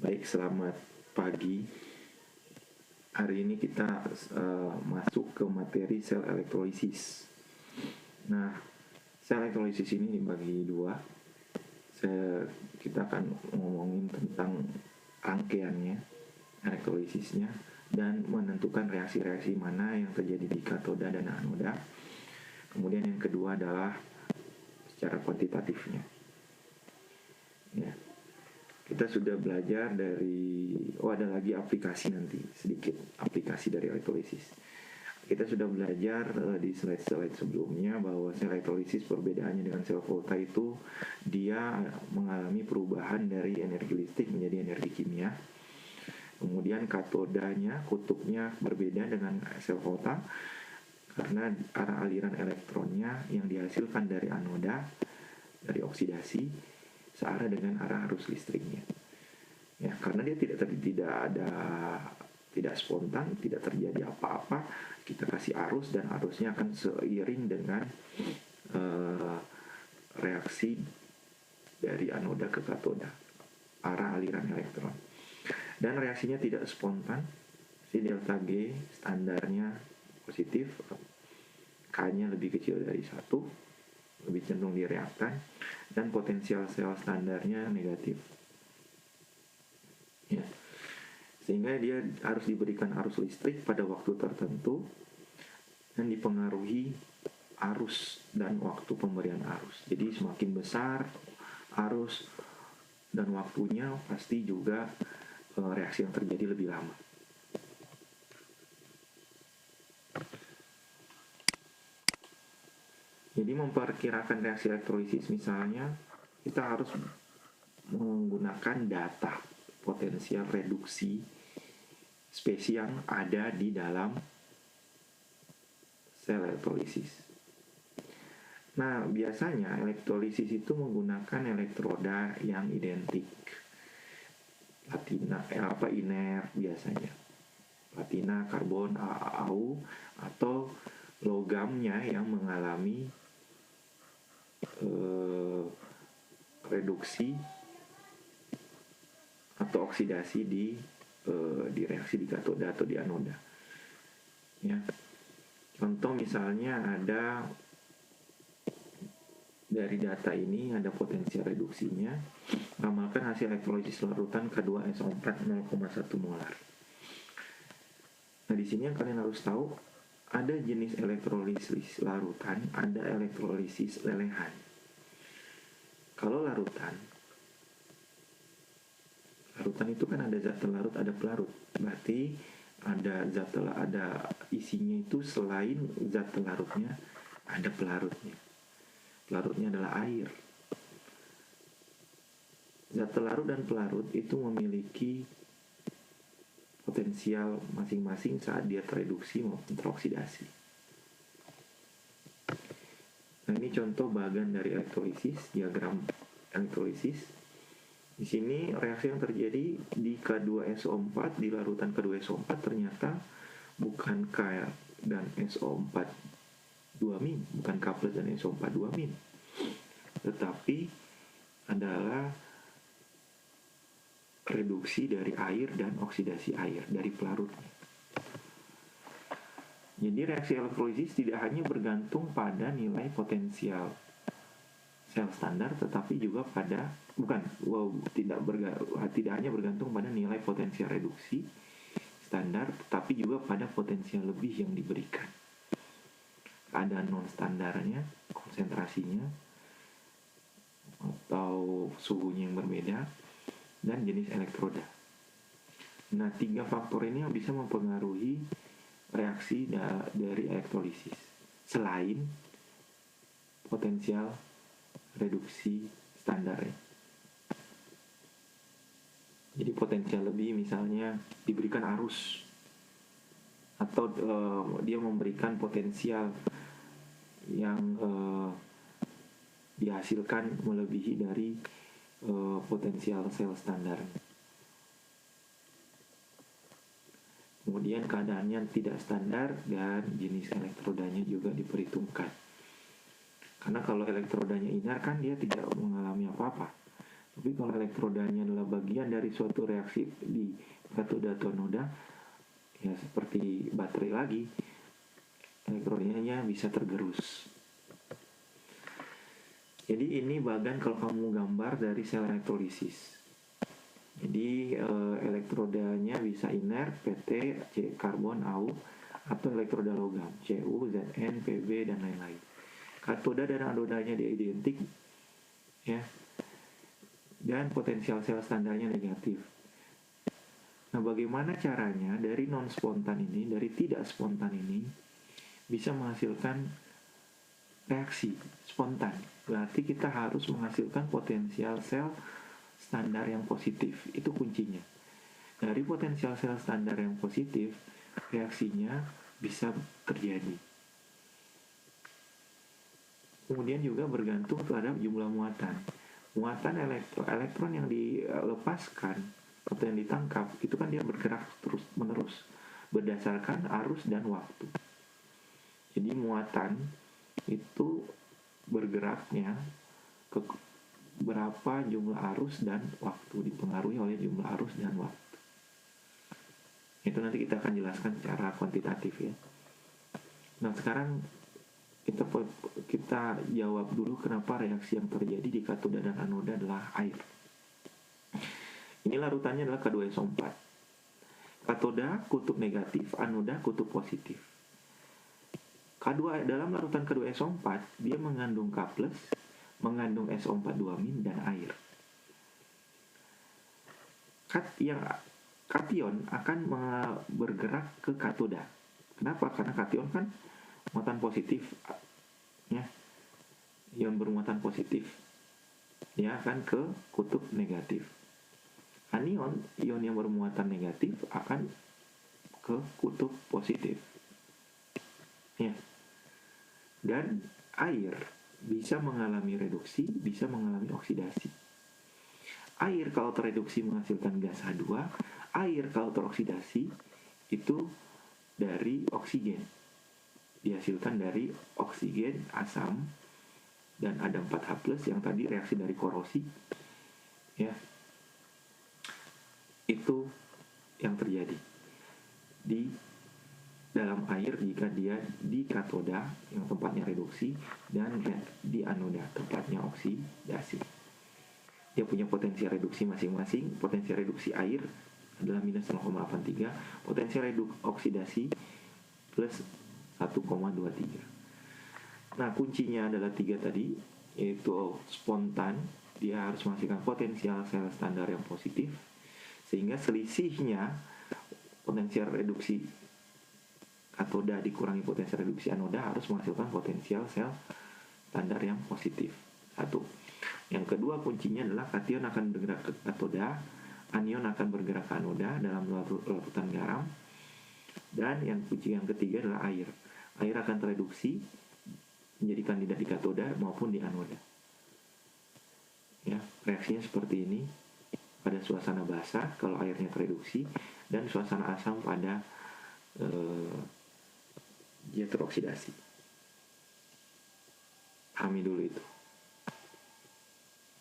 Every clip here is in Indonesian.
Baik, selamat pagi. Hari ini kita masuk ke materi sel elektrolisis. Nah, sel elektrolisis ini dibagi dua. Kita akan ngomongin tentang rangkaiannya, elektrolisisnya, dan menentukan reaksi-reaksi mana yang terjadi di katoda dan anoda. Kemudian yang kedua adalah secara kuantitatifnya. Ya. Kita sudah belajar dari, ada lagi aplikasi nanti, sedikit aplikasi dari elektrolisis. Kita sudah belajar di slide-slide sebelumnya bahwa sel elektrolisis perbedaannya dengan sel volta itu dia mengalami perubahan dari energi listrik menjadi energi kimia. Kemudian katodanya, kutubnya berbeda dengan sel volta karena arah aliran elektronnya yang dihasilkan dari anoda, dari oksidasi, searah dengan arah arus listriknya. Ya, karena dia tidak spontan, tidak terjadi apa-apa, kita kasih arus dan arusnya akan seiring dengan reaksi dari anoda ke katoda, arah aliran elektron. Dan reaksinya tidak spontan, si delta G standarnya positif, K-nya lebih kecil dari 1, lebih cenderung direaktan, dan potensial sel standarnya negatif. Ya. Sehingga dia harus diberikan arus listrik pada waktu tertentu dan dipengaruhi arus dan waktu pemberian arus. Jadi semakin besar arus dan waktunya, pasti juga reaksi yang terjadi lebih lama. Jadi memperkirakan reaksi elektrolisis misalnya, kita harus menggunakan data potensial reduksi spesies yang ada di dalam sel elektrolisis. Nah, biasanya elektrolisis itu menggunakan elektroda yang identik. Platina, iner biasanya. Platina, karbon, AU, atau logamnya yang mengalami reduksi atau oksidasi di reaksi di katoda atau di anoda. Ya. Contoh misalnya ada dari data ini ada potensial reduksinya. Amalkan hasil elektrolisis larutan K2SO4 0,1 molar. Nah, di sini yang kalian harus tahu, ada jenis elektrolisis larutan, ada elektrolisis lelehan. Kalau larutan itu kan ada zat terlarut, ada pelarut. Berarti ada isinya itu selain zat terlarutnya, ada pelarutnya. Pelarutnya adalah air. Zat terlarut dan pelarut itu memiliki potensial masing-masing saat dia tereduksi maupun teroksidasi. Nah, ini contoh bagan dari elektrolisis, diagram elektrolisis. Di sini reaksi yang terjadi di K2SO4, di larutan K2SO4 ternyata bukan K dan SO4 2-, bukan K plus dan SO4 2-, tetapi adalah reduksi dari air dan oksidasi air dari pelarutnya. Jadi reaksi elektrolisis tidak hanya bergantung pada nilai potensial sel standar, tetapi juga tidak hanya bergantung pada nilai potensial reduksi standar, tetapi juga pada potensial lebih yang diberikan. Ada non standarnya, konsentrasinya, atau suhunya yang berbeda, dan jenis elektroda. Nah, 3 faktor ini yang bisa mempengaruhi reaksi dari elektrolisis selain potensial reduksi standarnya. Jadi potensial lebih misalnya diberikan arus, atau dia memberikan potensial yang dihasilkan melebihi dari potensial sel standar. Kemudian keadaannya tidak standar dan jenis elektrodanya juga diperhitungkan. Karena kalau elektrodanya iner kan dia tidak mengalami apa-apa. Tapi kalau elektrodanya adalah bagian dari suatu reaksi di katoda atau anoda, ya seperti baterai lagi, elektrodanya bisa tergerus. Jadi ini bagan kalau kamu gambar dari sel elektrolisis. Jadi elektrodanya bisa inert, PT, C, karbon, AU, atau elektroda logam, Cu, Zn, Pb, dan lain-lain. Katoda dan anodanya dia identik, ya, dan potensial sel standarnya negatif. Nah, bagaimana caranya dari non spontan ini, dari tidak spontan ini, bisa menghasilkan reaksi spontan? Berarti kita harus menghasilkan potensial sel standar yang positif. Itu kuncinya. Dari potensial sel standar yang positif, reaksinya bisa terjadi. Kemudian juga bergantung terhadap jumlah muatan. Muatan elektron yang dilepaskan atau yang ditangkap itu kan dia bergerak terus menerus berdasarkan arus dan waktu. Jadi muatan itu bergeraknya ke berapa jumlah arus dan waktu, dipengaruhi oleh jumlah arus dan waktu. Itu nanti kita akan jelaskan secara kuantitatif ya. Nah, sekarang kita jawab dulu kenapa reaksi yang terjadi di katoda dan anoda adalah air. Ini larutannya adalah K2SO4. Katoda kutub negatif, anoda kutub positif. Dalam larutan K2SO4 dia mengandung K+, mengandung SO4 2- dan air. Kation akan bergerak ke katoda. Kenapa? Karena kation kan muatan positif, ya, ion bermuatan positif, ya kan ke kutub negatif. Anion, ion yang bermuatan negatif akan ke kutub positif, ya. Dan air bisa mengalami reduksi, bisa mengalami oksidasi. Air kalau tereduksi menghasilkan gas H2, air kalau teroksidasi itu dari oksigen. Dihasilkan dari oksigen, asam, dan ada 4H+ yang tadi reaksi dari korosi, ya. Itu yang terjadi di dalam air jika dia di katoda yang tempatnya reduksi dan di anoda tempatnya oksidasi. Dia punya potensi reduksi masing-masing. Potensi reduksi air adalah minus 0,83, potensi oksidasi plus 1,23. Nah, kuncinya adalah 3 tadi, yaitu spontan, dia harus menghasilkan potensial sel standar yang positif, sehingga selisihnya potensial reduksi katoda dikurangi potensial reduksi anoda harus menghasilkan potensial sel standar yang positif. Satu. Yang kedua kuncinya adalah kation akan bergerak ke katoda, anion akan bergerak ke anoda dalam larutan garam, dan yang kunci yang ketiga adalah air. Air akan tereduksi menjadi kandidat di katoda maupun di anoda. Ya, reaksinya seperti ini pada suasana basah kalau airnya tereduksi, dan suasana asam pada dia teroksidasi. Pahami dulu itu.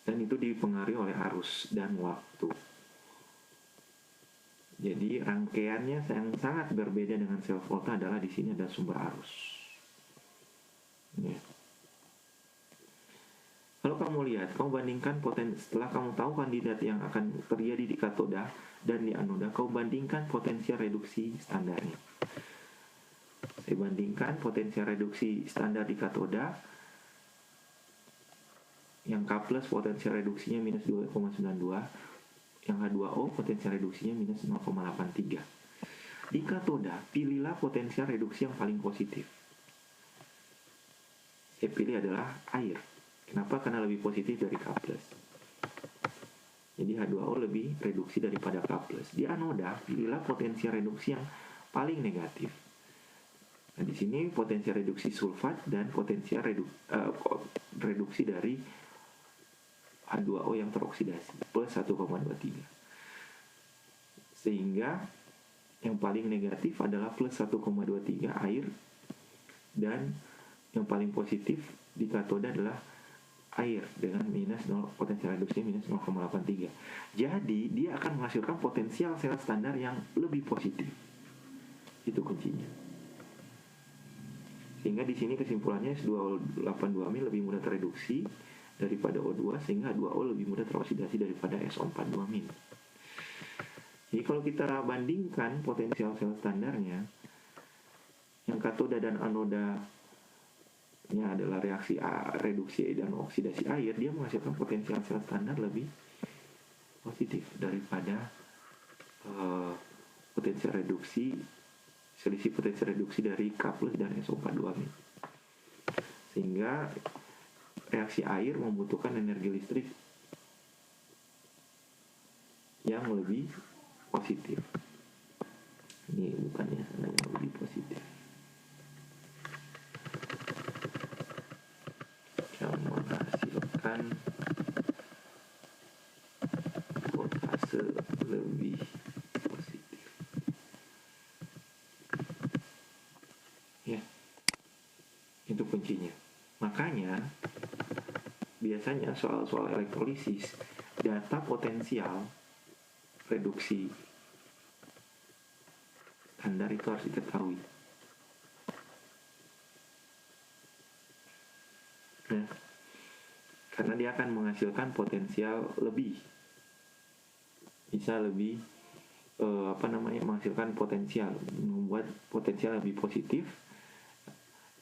Dan itu dipengaruhi oleh arus dan waktu. Jadi rangkaiannya yang sangat berbeda dengan sel volta adalah di sini ada sumber arus. Ya. Kalau kamu lihat, kamu bandingkan setelah kamu tahu kandidat yang akan terjadi di katoda dan di anoda, kamu bandingkan potensial reduksi standarnya. Saya bandingkan potensial reduksi standar di katoda, yang K+ potensial reduksinya minus 2,92, yang H2O potensial reduksinya minus 0,83. Di katoda, pilihlah potensial reduksi yang paling positif. Saya pilih adalah air. Kenapa? Karena lebih positif dari K+. Jadi H2O lebih reduksi daripada K+. Di anoda, pilihlah potensial reduksi yang paling negatif. Nah, di sini potensial reduksi sulfat dan potensial reduksi dari H2O yang teroksidasi plus 1,23. Sehingga yang paling negatif adalah plus 1,23 air, dan yang paling positif di katoda adalah air dengan potensial reduksinya minus 0,83. Jadi dia akan menghasilkan potensial sel standar yang lebih positif. Itu kuncinya. Sehingga di sini kesimpulannya S2O82-amil lebih mudah tereduksi daripada O2, sehingga H2O lebih mudah teroksidasi daripada SO42-amil. Jadi kalau kita bandingkan potensial sel standarnya, yang katoda dan anoda adalah reaksi reduksi dan oksidasi air, dia menghasilkan potensial sel standar lebih positif daripada selisih potensial reduksi dari K+ dan SO42-amil. Sehingga reaksi air membutuhkan energi listrik yang lebih positif. Ini bukannya yang lebih positif, yang menghasilkan voltase lebih positif. Ya, itu kuncinya. Makanya biasanya soal-soal elektrolisis, data potensial reduksi standar itu harus diketahui. Nah, karena dia akan menghasilkan potensial lebih, bisa lebih menghasilkan potensial, membuat potensial lebih positif,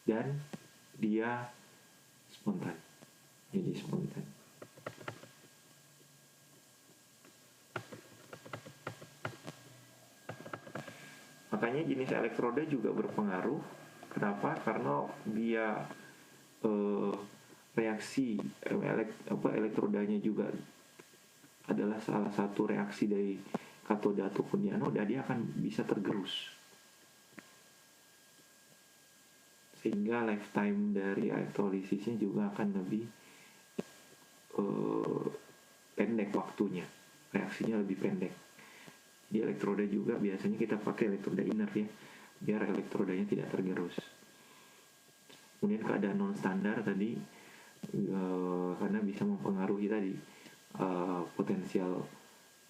dan dia spontan, jadi spontan. Makanya jenis elektroda juga berpengaruh. Kenapa? Karena dia reaksi elektrodanya juga adalah salah satu reaksi dari katoda ataupun di anoda, dia akan bisa tergerus, sehingga lifetime dari elektrolisisnya juga akan lebih pendek waktunya, reaksinya lebih pendek. Di elektroda juga biasanya kita pakai elektroda inner ya, biar elektrodanya tidak tergerus. Kemudian keadaan non standar tadi karena bisa mempengaruhi tadi potensial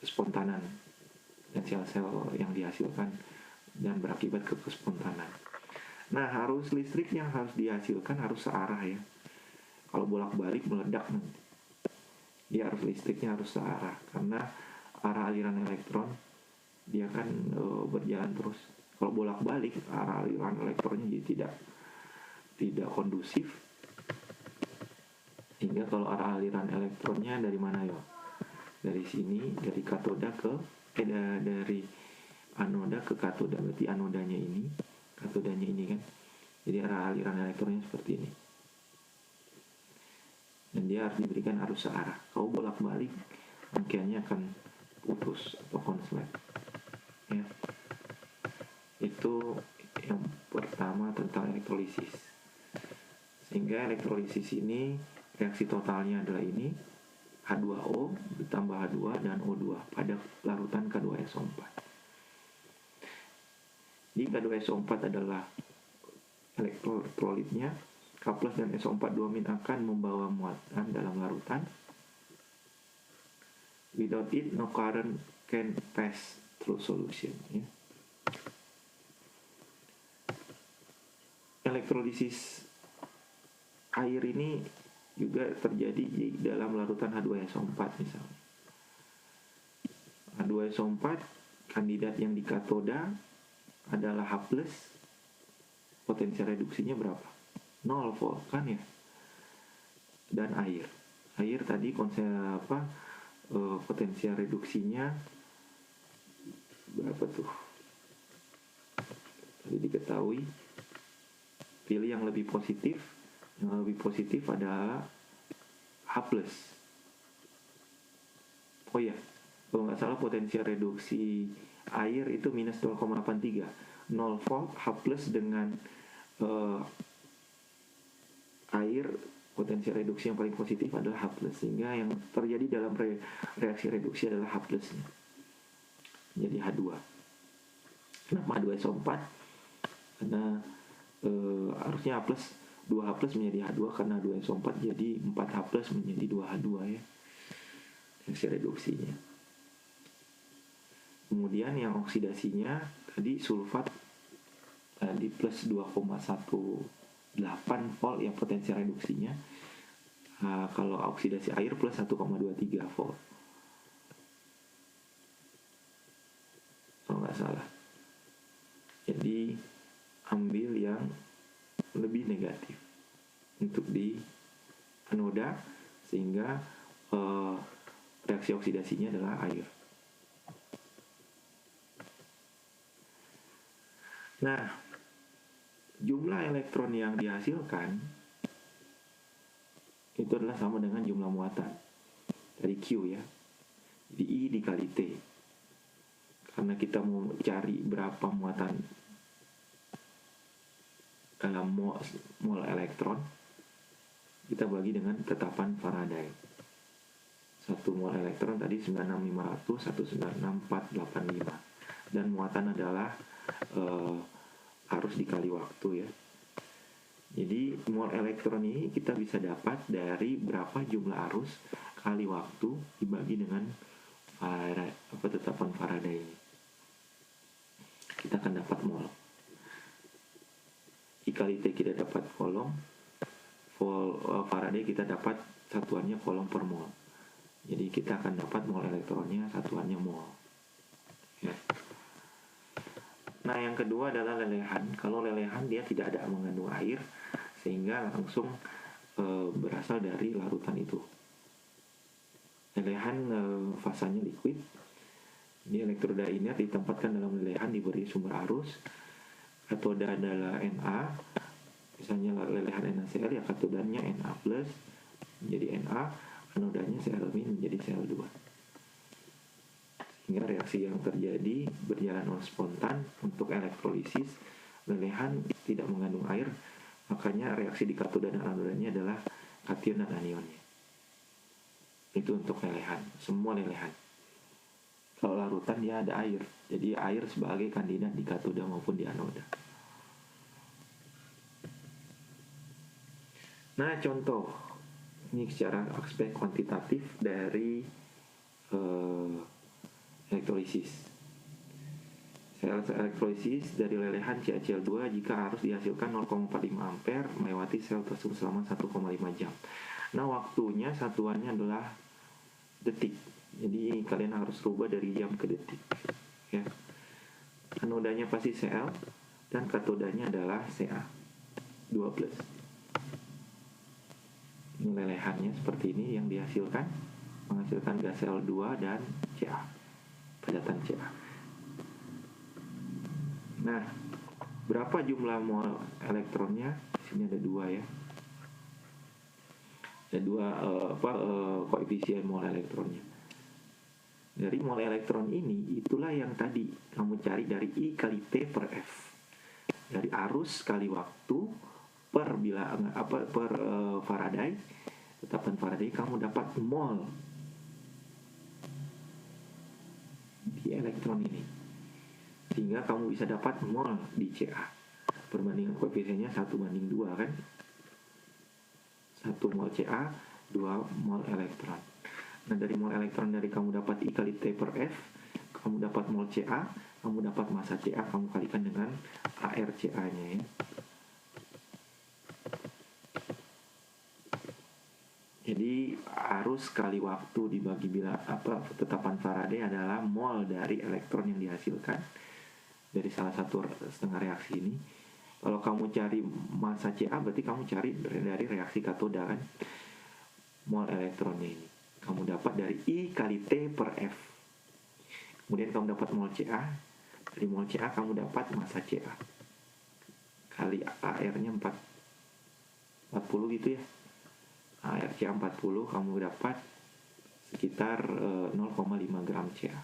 spontanan potensial sel yang dihasilkan dan berakibat ke kespontanan. Nah, arus listrik yang harus dihasilkan harus searah ya. Kalau bolak-balik meledak nanti. Dia arus listriknya harus searah karena arah aliran elektron dia akan berjalan terus. Kalau bolak-balik arah aliran elektronnya jadi tidak kondusif. Sehingga kalau arah aliran elektronnya dari mana ya? Dari sini, dari katoda dari anoda ke katoda, berarti anodanya ini, katodanya ini kan. Jadi arah aliran elektronnya seperti ini. Dan dia harus diberikan arus searah. Kalau bolak-balik rangkaiannya akan putus atau konslet. Ya. Itu yang pertama tentang elektrolisis. Sehingga elektrolisis ini reaksi totalnya adalah ini, H2O ditambah H2 dan O2 pada larutan K2SO4. Di K2SO4 adalah elektrolitnya, K+ dan SO42-amil akan membawa muatan dalam larutan. Without it, no current can pass through solution. Ya. Elektrolisis air ini juga terjadi di dalam larutan H2SO4 misalnya. H2SO4 kandidat yang di katoda adalah H+, potensial reduksinya berapa? 0 volt kan ya. Dan air tadi potensial reduksinya berapa tuh? Tadi diketahui. Pilih yang lebih positif. Yang lebih positif adalah H+. Oh ya, kalau nggak salah potensial reduksi air itu minus 0,83. 0 volt H+ dengan air, potensial reduksi yang paling positif adalah H+, sehingga yang terjadi dalam reaksi reduksi adalah H+-nya jadi H2. Kenapa H2SO4? Karena harusnya H+ 2H plus menjadi H2 karena 2SO4, jadi 4H plus menjadi 2H2 ya, reaksi reduksinya. Kemudian yang oksidasinya tadi sulfat tadi plus 2,18 volt yang potensi reduksinya. Kalau oksidasi air plus 1,23 volt kalau nggak salah. Jadi ambil yang lebih negatif untuk di anoda, sehingga reaksi oksidasinya adalah air. Nah, jumlah elektron yang dihasilkan itu adalah sama dengan jumlah muatan dari Q ya. Jadi I dikali T. Karena kita mau cari berapa muatan dalam mol elektron, kita bagi dengan tetapan Faraday. 1 mol elektron tadi 96500, 196,485. Dan muatan adalah arus dikali waktu ya. Jadi mol elektron ini kita bisa dapat dari berapa jumlah arus kali waktu dibagi dengan tetapan Faraday ini. Kita akan dapat mol. I kali T kita dapat kolom, Faraday kita dapat satuannya kolom per mol. Jadi kita akan dapat mol elektronnya satuannya mol ya. Nah, yang kedua adalah lelehan. Kalau lelehan dia tidak ada mengandung air, sehingga langsung berasal dari larutan itu. Lelehan fasanya liquid. Ini elektroda inert ditempatkan dalam lelehan diberi sumber arus. Katoda adalah Na, misalnya lelehan NaCl ya, katodanya Na plus menjadi Na, anodanya Cl- menjadi Cl2. Sehingga reaksi yang terjadi berjalan spontan. Untuk elektrolisis lelehan tidak mengandung air, makanya reaksi di katoda dan anodanya adalah kation dan anionnya. Itu untuk lelehan, semua lelehan. Kalau larutan dia ada air, jadi air sebagai kandidat di katoda maupun di anoda. Nah, contoh ini secara aspek kuantitatif dari elektrolisis. Elektrolisis dari lelehan CaCl2 jika harus dihasilkan 0,45 ampere melewati sel tersebut selama 1,5 jam. Nah, waktunya satuannya adalah detik. Jadi kalian harus rubah dari jam ke detik. Ya. Anodanya pasti Cl dan katodanya adalah Ca2+. Ini lelehannya seperti ini yang dihasilkan, menghasilkan gas Cl2 dan Ca, padatan Ca. Nah, berapa jumlah mol elektronnya? Di sini ada 2 ya. Ada 2 koefisien mol elektronnya. Dari mol elektron ini, itulah yang tadi kamu cari dari I kali T per F. Dari arus kali waktu per Faraday, tetapan Faraday, kamu dapat mol di elektron ini. Sehingga kamu bisa dapat mol di Ca. Perbandingan koefisiennya 1:2 kan. 1 mol Ca, 2 mol elektron. Nah, dari mol elektron dari kamu dapat I kali T per F, kamu dapat mol Ca, kamu dapat massa Ca, kamu kalikan dengan AR Ca-nya ya. Jadi arus kali waktu dibagi tetapan Faraday adalah mol dari elektron yang dihasilkan dari salah satu setengah reaksi ini. Kalau kamu cari massa Ca, berarti kamu cari dari reaksi katoda kan, mol elektronnya ini. Kamu dapat dari I kali T per F. Kemudian kamu dapat mol Ca. Dari mol Ca kamu dapat massa Ca. Kali AR-nya 40 gitu ya. AR Ca 40, kamu dapat sekitar 0,5 gram Ca.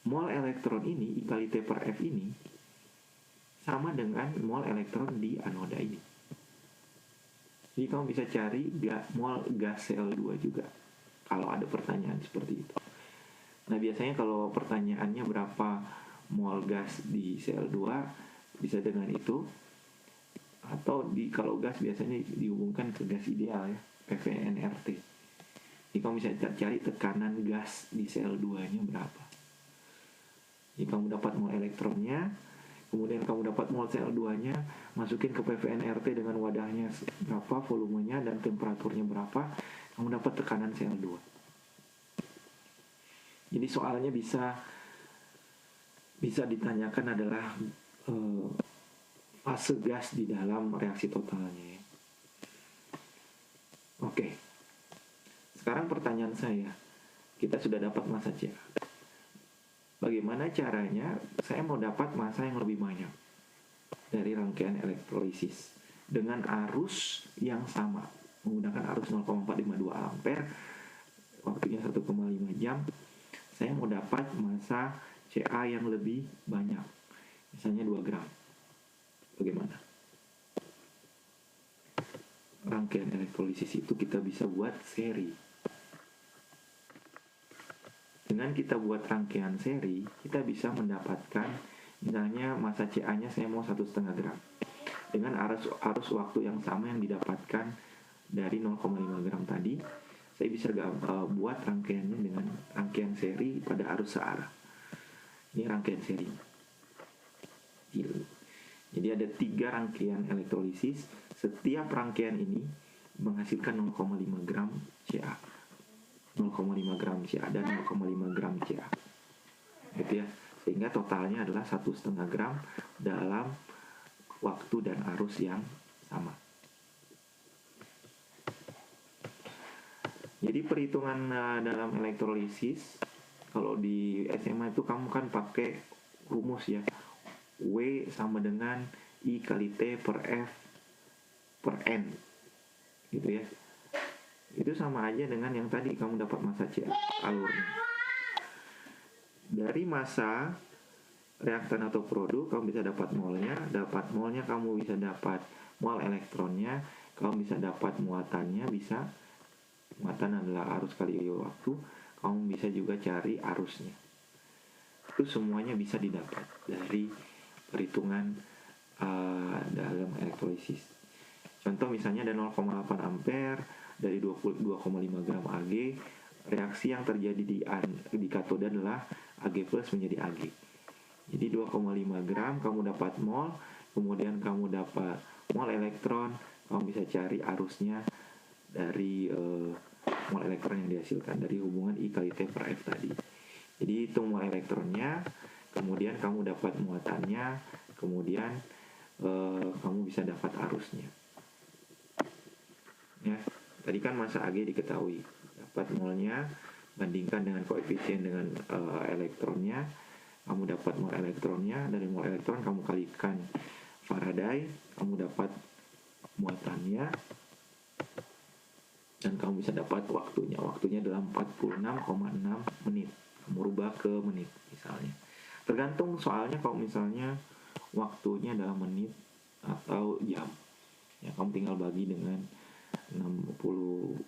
Mol elektron ini, I kali T per F ini, sama dengan mol elektron di anoda ini. Jadi kamu bisa cari mol gas Cl2 juga kalau ada pertanyaan seperti itu. Nah, biasanya kalau pertanyaannya berapa mol gas di Cl2, bisa dengan itu atau kalau gas biasanya dihubungkan ke gas ideal ya, PVNRT. Jadi kamu bisa cari tekanan gas di sel 2-nya berapa. Jadi kamu dapat mol elektronnya, kemudian kamu dapat mol sel 2-nya, masukin ke PVNRT dengan wadahnya berapa, volumenya dan temperaturnya berapa, kamu dapat tekanan sel 2. Jadi soalnya bisa ditanyakan adalah fase gas di dalam reaksi totalnya. Oke. Sekarang pertanyaan saya, kita sudah dapat massa CA. Bagaimana caranya saya mau dapat massa yang lebih banyak dari rangkaian elektrolisis dengan arus yang sama, menggunakan arus 0,452 ampere, waktunya 1,5 jam. Saya mau dapat massa CA yang lebih banyak, misalnya 2 gram. Bagaimana? Rangkaian elektrolisis itu kita bisa buat seri. Dengan kita buat rangkaian seri, kita bisa mendapatkan, misalnya massa CA-nya saya mau 1,5 gram. Dengan arus waktu yang sama yang didapatkan dari 0,5 gram tadi, saya bisa buat rangkaiannya dengan rangkaian seri pada arus searah. Ini rangkaian seri. Jadi ada 3 rangkaian elektrolisis. Setiap rangkaian ini menghasilkan 0,5 gram Ca. 0,5 gram Ca dan 0,5 gram Ca. Gitu ya. Sehingga totalnya adalah 1,5 gram dalam waktu dan arus yang sama. Jadi perhitungan dalam elektrolisis, kalau di SMA itu kamu kan pakai rumus ya, W sama dengan I kali T per F per N, gitu ya. Itu sama aja dengan yang tadi kamu dapat massa CA alurnya. Dari massa reaktan atau produk kamu bisa dapat molnya kamu bisa dapat mol elektronnya, kamu bisa dapat muatannya, muatan adalah arus kali waktu, kamu bisa juga cari arusnya. Itu semuanya bisa didapat dari perhitungan dalam elektrolisis. Contoh misalnya ada 0,8 ampere dari 22,5 gram Ag, reaksi yang terjadi di katoda adalah Ag plus menjadi Ag. Jadi 2,5 gram kamu dapat mol, kemudian kamu dapat mol elektron, kamu bisa cari arusnya dari mol elektron yang dihasilkan dari hubungan I kali T per F tadi. Jadi hitung mol elektronnya, kemudian kamu dapat muatannya, kemudian kamu bisa dapat arusnya. Ya, tadi kan massa Ag diketahui, dapat molnya, bandingkan dengan koefisien dengan elektronnya, kamu dapat mol elektronnya, dari mol elektron kamu kalikan Faraday, kamu dapat muatannya, dan kamu bisa dapat waktunya adalah 46,6 menit, kamu rubah ke menit misalnya, tergantung soalnya. Kalau misalnya waktunya adalah menit atau jam ya, kamu tinggal bagi dengan 60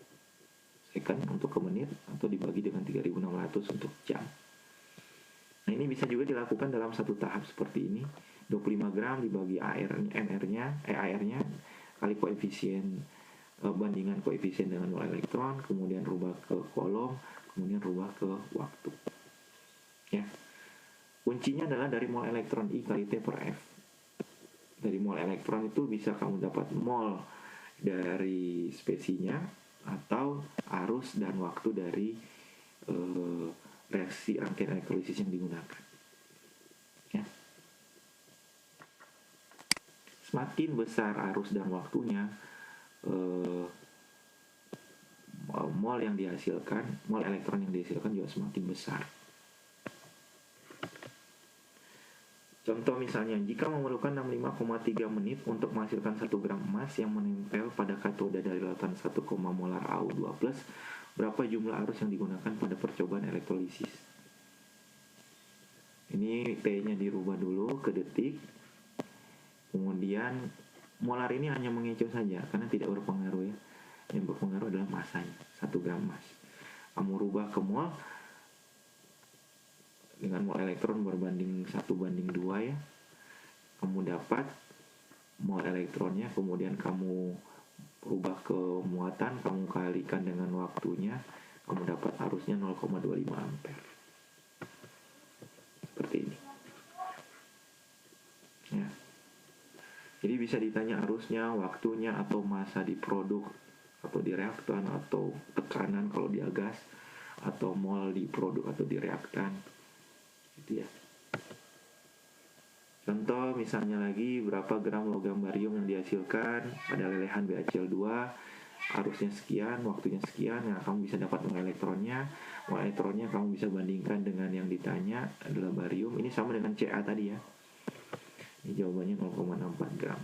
second untuk ke menit atau dibagi dengan 3600 untuk jam. Nah, ini bisa juga dilakukan dalam satu tahap seperti ini. 25 gram dibagi AR-nya kali koefisien, bandingan koefisien dengan mol elektron, kemudian rubah ke kolom, kemudian rubah ke waktu. Ya. Kuncinya adalah dari mol elektron I kali T per F. Dari mol elektron itu bisa kamu dapat mol dari spesinya atau arus dan waktu dari reaksi rangkaian elektrolisis yang digunakan. Ya. Semakin besar arus dan waktunya, mol yang dihasilkan, mol elektron yang dihasilkan juga semakin besar. Contoh misalnya, jika memerlukan 65,3 menit untuk menghasilkan 1 gram emas yang menempel pada katoda dari lautan 1, molar Au2+, berapa jumlah arus yang digunakan pada percobaan elektrolisis? Ini T-nya dirubah dulu ke detik. Kemudian molar ini hanya mengecoh saja karena tidak berpengaruh ya. Yang berpengaruh adalah masanya, 1 gram emas. Kamu rubah ke mol dengan mol elektron berbanding 1:2 ya. Kamu dapat mol elektronnya, kemudian kamu rubah ke muatan, kamu kalikan dengan waktunya, kamu dapat arusnya 0,25 ampere. Seperti ini. Ya. Jadi bisa ditanya arusnya, waktunya, atau masa di produk, atau di reaktan, atau tekanan kalau dia gas, atau mol di produk atau di reaktan. Gitu ya. Contoh misalnya lagi, berapa gram logam barium yang dihasilkan pada lelehan BaCl2, arusnya sekian, waktunya sekian. Nah, kamu bisa dapat mol elektronnya. Mol elektronnya kamu bisa bandingkan dengan yang ditanya adalah barium. Ini sama dengan Ca tadi ya. Ini jawabannya 0,64 gram.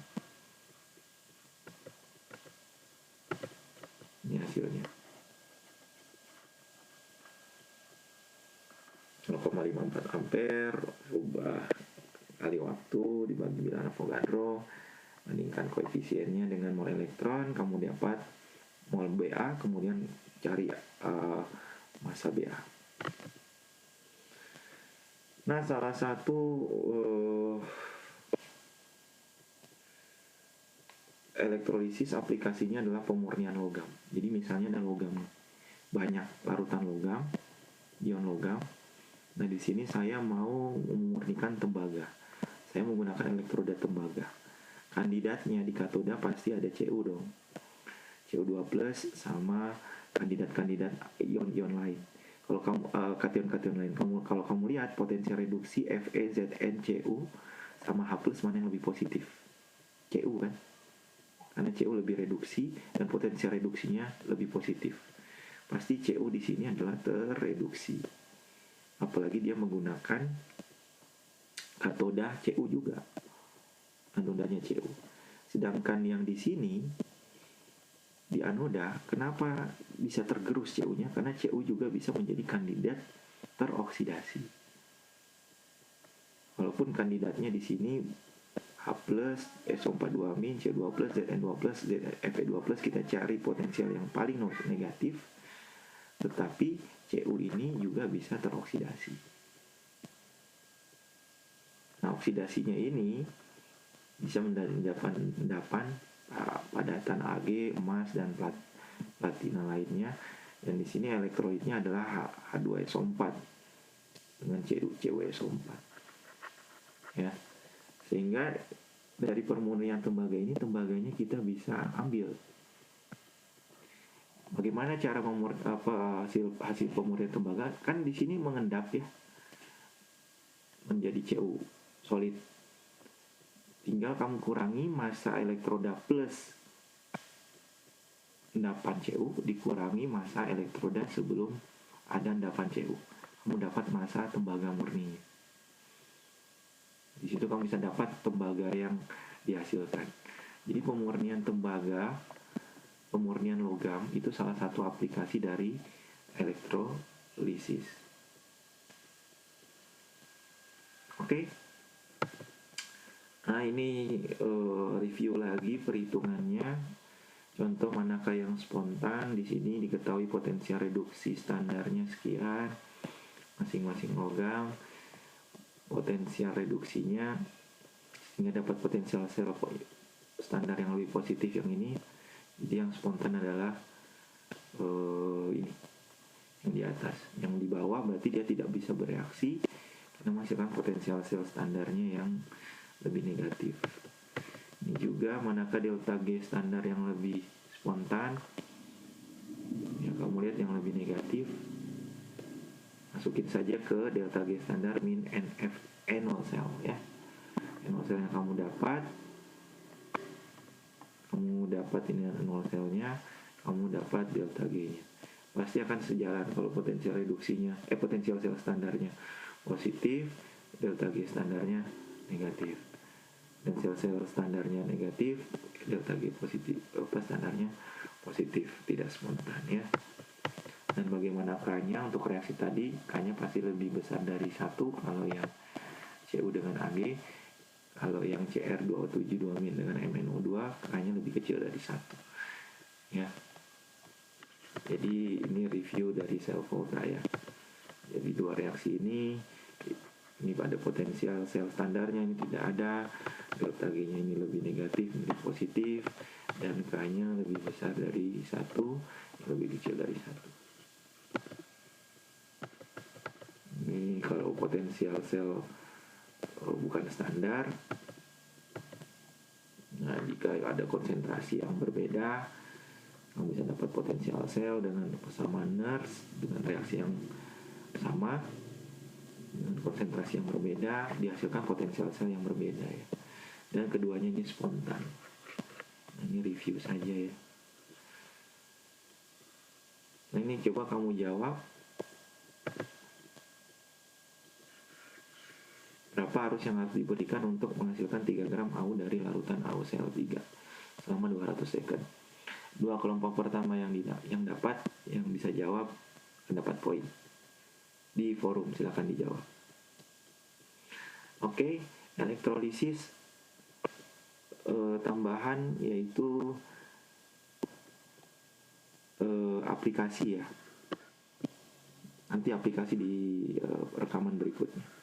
Ini hasilnya. 0,54 ampere rubah kali waktu dibagi bilangan Avogadro, bandingkan koefisiennya dengan mol elektron, kamu dapat mol Ba, kemudian cari massa Ba. Nah, salah satu elektrolisis aplikasinya adalah pemurnian logam. Jadi misalnya ada logam banyak, larutan logam, ion logam. Nah, di sini saya mau memurnikan tembaga. Saya menggunakan elektroda tembaga. Kandidatnya di katoda pasti ada Cu dong. Cu2+ sama kandidat-kandidat ion-ion lain. Kalau kamu kation-kation lain, kalau kamu lihat potensi reduksi FeZnCu sama H+ mana yang lebih positif? Cu kan? Karena Cu lebih reduksi dan potensi reduksinya lebih positif. Pasti Cu di sini adalah terreduksi. Apalagi dia menggunakan katoda Cu juga, anodanya Cu. Sedangkan yang di sini di anoda, kenapa bisa tergerus Cu-nya? Karena Cu juga bisa menjadi kandidat teroksidasi. Walaupun kandidatnya di sini H+, SO42-, C2+, Zn2+, Fe2+, kita cari potensial yang paling negatif, tetapi Cu ini juga bisa teroksidasi. Nah, oksidasinya ini bisa mendapat padatan Ag, emas, dan platina lainnya. Dan di sini elektrolitnya adalah H2SO4 dengan CuSO4. Ya. Sehingga dari permurnian tembaga ini, tembaganya kita bisa ambil. Bagaimana cara hasil pemurnian tembaga? Kan di sini mengendap ya, menjadi Cu solid. Tinggal kamu kurangi massa elektroda plus endapan Cu dikurangi massa elektroda sebelum ada endapan Cu. Kamu dapat massa tembaga murni. Di situ kamu bisa dapat tembaga yang dihasilkan. Jadi pemurnian tembaga, pemurnian logam itu salah satu aplikasi dari elektrolisis. Oke. Nah, ini review lagi perhitungannya. Contoh manakah yang spontan? Di sini diketahui potensial reduksi standarnya sekian, masing-masing logam. Potensial reduksinya sehingga dapat potensial sel standar yang lebih positif yang ini. Jadi yang spontan adalah ini yang di atas. Yang di bawah berarti dia tidak bisa bereaksi karena menghasilkan potensial sel standarnya yang lebih negatif. Ini juga manakah delta G standar yang lebih spontan? Ya, kamu lihat yang lebih negatif. Masukin saja ke delta G standar min NF N0 sel ya. N0 sel yang kamu dapat ini 0 selnya, kamu dapat delta G-nya. Pasti akan sejalan kalau potensial reduksinya potensial sel standarnya positif, delta G standarnya negatif. Dan sel-sel standarnya negatif, delta G positif, standarnya positif, tidak spontan ya. Dan bagaimana K-nya untuk reaksi tadi? K-nya pasti lebih besar dari 1 kalau yang Cu dengan Ag. Kalau yang Cr2O7 2- dengan MnO2, K-nya lebih kecil dari 1 ya. Jadi ini review dari sel Volta ya. Jadi dua reaksi ini Ini pada potensial sel standarnya ini tidak ada, delta G-nya ini lebih negatif, ini positif, dan K-nya lebih besar dari 1, lebih kecil dari 1. Ini kalau potensial sel bukan standar. Nah, jika ada konsentrasi yang berbeda, kamu bisa dapat potensial sel dengan persamaan NERS dengan reaksi yang sama, dengan konsentrasi yang berbeda dihasilkan potensial sel yang berbeda ya. Dan keduanya ini spontan. Nah, ini review saja ya. Nah, ini coba kamu jawab. Berapa arus yang harus diberikan untuk menghasilkan 3 gram AU dari larutan AuCl3 selama 200 second. Dua kelompok pertama yang dapat, yang bisa jawab dapat poin di forum, silakan dijawab. Oke, elektrolisis tambahan yaitu aplikasi ya. Nanti aplikasi di rekaman berikutnya.